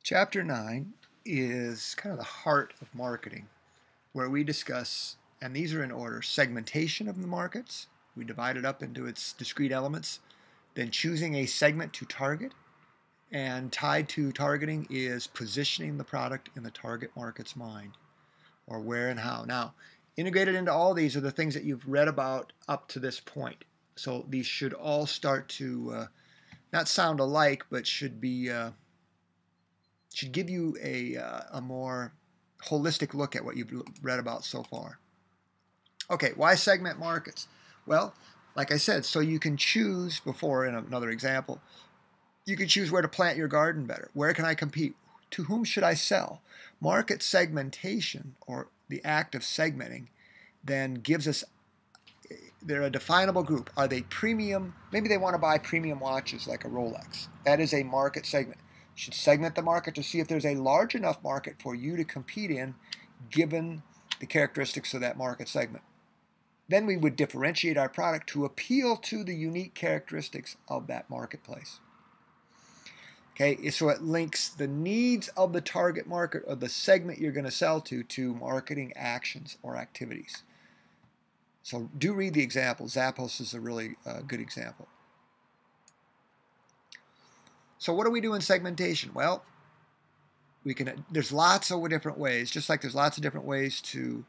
Chapter 9 is kind of the heart of marketing, where we discuss, and these are in order, segmentation of the markets. We divide it up into its discrete elements, then choosing a segment to target, and tied to targeting is positioning the product in the target market's mind, or where and how. Now, integrated into all these are the things that you've read about up to this point. So these should all start to not sound alike, but should give you a more holistic look at what you've read about so far. Okay, why segment markets? Well, like I said, so you can choose, before in another example, you can choose where to plant your garden better. Where can I compete? To whom should I sell? Market segmentation, or the act of segmenting, then gives us, they're a definable group. Are they premium? Maybe they want to buy premium watches like a Rolex. That is a market segment. You should segment the market to see if there's a large enough market for you to compete in, given the characteristics of that market segment. Then we would differentiate our product to appeal to the unique characteristics of that marketplace. Okay, so it links the needs of the target market or the segment you're going to sell to marketing actions or activities. So do read the example. Zappos is a really good example. So what do we do in segmentation? Well, there's lots of different ways, just like there's lots of different ways to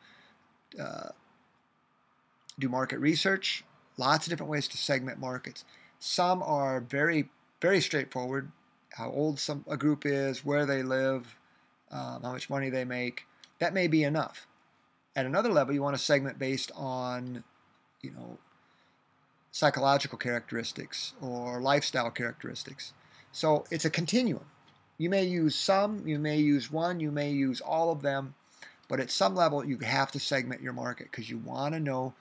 do market research, lots of different ways to segment markets. Some are very, very straightforward. How old a group is, where they live, how much money they make. That may be enough. At another level, you want to segment based on, psychological characteristics or lifestyle characteristics. So it's a continuum. You may use some, you may use one, you may use all of them, but at some level you have to segment your market because you want to know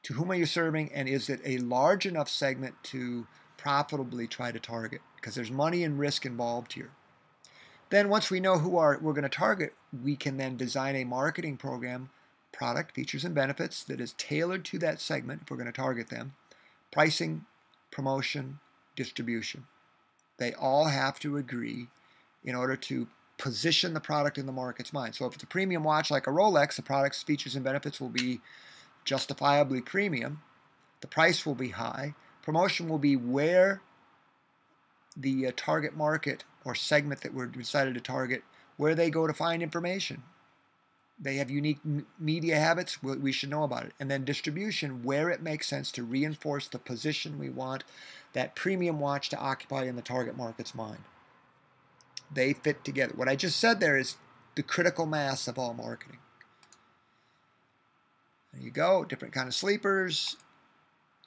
to whom are you serving and is it a large enough segment to profitably try to target, because there's money and risk involved here. Then once we know who we're going to target, we can then design a marketing program, product, features, and benefits that is tailored to that segment if we're going to target them. Pricing, promotion, distribution. They all have to agree in order to position the product in the market's mind. So if it's a premium watch like a Rolex, the product's features and benefits will be justifiably premium. The price will be high. Promotion will be where the target market or segment that we're decided to target, where they go to find information. They have unique media habits, we should know about it. And then distribution, where it makes sense to reinforce the position we want that premium watch to occupy in the target market's mind. They fit together. What I just said there is the critical mass of all marketing. There you go, different kind of sleepers.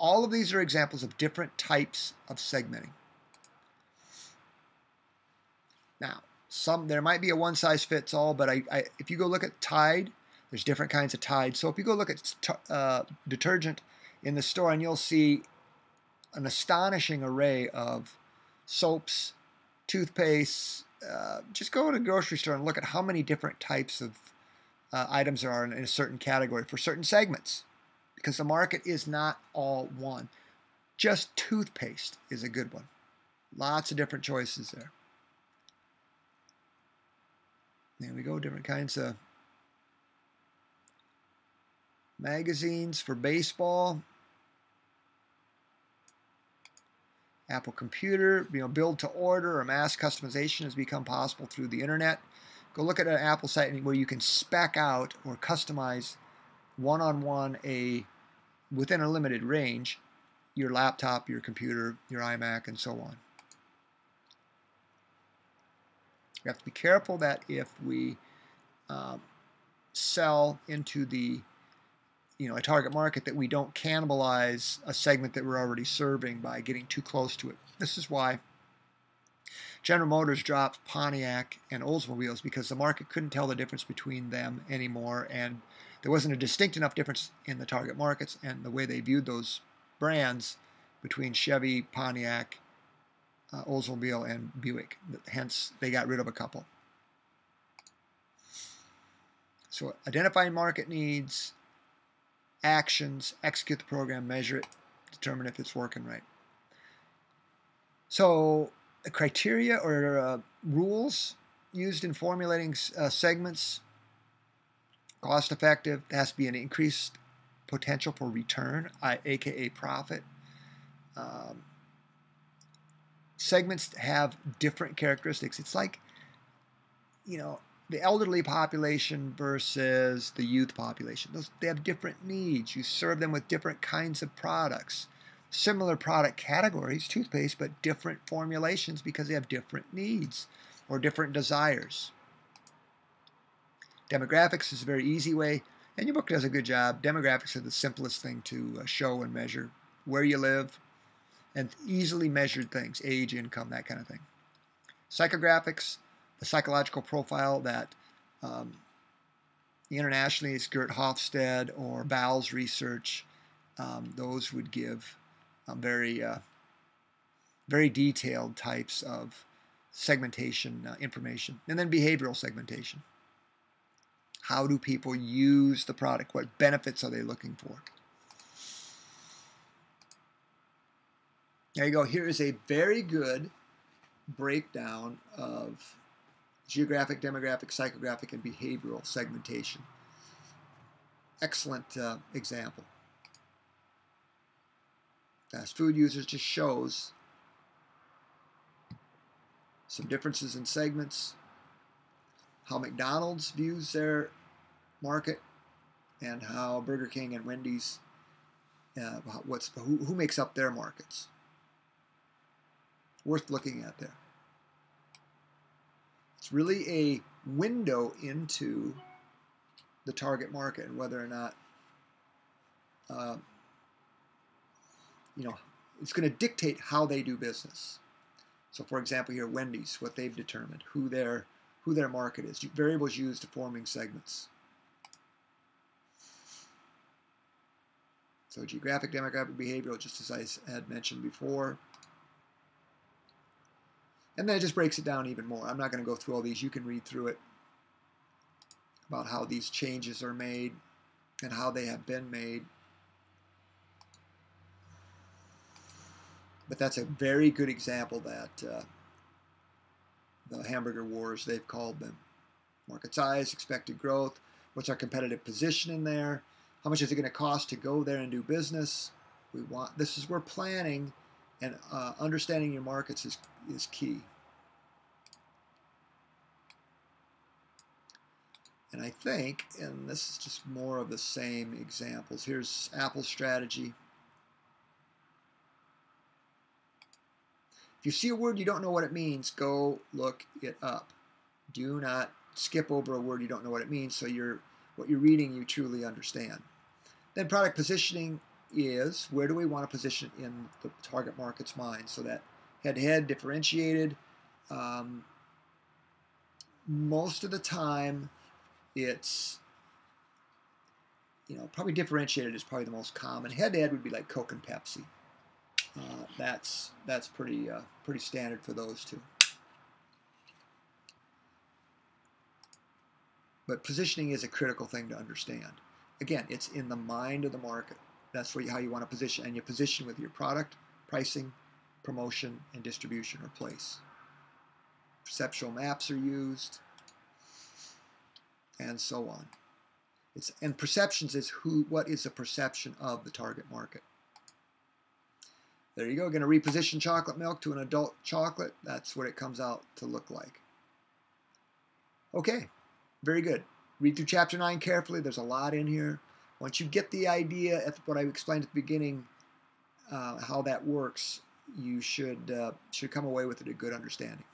All of these are examples of different types of segmenting. Now, there might be a one-size-fits-all, but if you go look at Tide, there's different kinds of Tide. So if you go look at detergent in the store, and you'll see an astonishing array of soaps, toothpastes. Just go to a grocery store and look at how many different types of items there are in a certain category for certain segments, because the market is not all one. Just toothpaste is a good one. Lots of different choices there. There we go, different kinds of magazines for baseball. Apple Computer, build to order or mass customization has become possible through the internet. Go look at an Apple site where you can spec out or customize one-on-one within a limited range, your laptop, your computer, your iMac, and so on. We have to be careful that if we sell into a target market, that we don't cannibalize a segment that we're already serving by getting too close to it. This is why General Motors dropped Pontiac and Oldsmobiles, because the market couldn't tell the difference between them anymore, and there wasn't a distinct enough difference in the target markets and the way they viewed those brands between Chevy, Pontiac, Oldsmobile, and Buick. Hence, they got rid of a couple. So identifying market needs, actions, execute the program, measure it, determine if it's working right. So a criteria or Rules used in formulating segments: cost effective. There has to be an increased potential for return, aka profit. Segments have different characteristics. It's like, the elderly population versus the youth population. They have different needs. You serve them with different kinds of products. Similar product categories, toothpaste, but different formulations because they have different needs or different desires. Demographics is a very easy way, and your book does a good job. Demographics are the simplest thing to show and measure. Where you live, and easily measured things, age, income, that kind of thing. Psychographics, the psychological profile that internationally is Gert Hofstede or Bowles research. Those would give very detailed types of segmentation information. And then behavioral segmentation. How do people use the product? What benefits are they looking for? There you go. Here is a very good breakdown of geographic, demographic, psychographic, and behavioral segmentation. Excellent example. Fast food users just shows some differences in segments, how McDonald's views their market, and how Burger King and Wendy's, who makes up their markets. Worth looking at there. It's really a window into the target market and whether or not, it's going to dictate how they do business. So, for example, here Wendy's, what they've determined, who their market is. Variables used to forming segments. So, geographic, demographic, behavioral, just as I had mentioned before. And then it just breaks it down even more. I'm not going to go through all these. You can read through it about how these changes are made and how they have been made. But that's a very good example that the hamburger wars, they've called them. Market size, expected growth, what's our competitive position in there, how much is it going to cost to go there and do business. This is where planning and understanding your markets is key. And I think, and this is just more of the same examples. Here's Apple's strategy. If you see a word you don't know what it means, go look it up. Do not skip over a word you don't know what it means, so what you're reading you truly understand. Then product positioning is, where do we want to position in the target market's mind? So that head-to-head, differentiated. Most of the time, it's, probably differentiated is probably the most common. Head-to-head would be like Coke and Pepsi. That's pretty standard for those two. But positioning is a critical thing to understand. Again, it's in the mind of the market. That's how you want to position, and you position with your product, pricing, promotion, and distribution or place. Perceptual maps are used, and so on. And perceptions is what is the perception of the target market. There you go. Going to reposition chocolate milk to an adult chocolate. That's what it comes out to look like. Okay, very good. Read through Chapter 9 carefully. There's a lot in here. Once you get the idea at what I explained at the beginning, how that works, you should come away with a good understanding.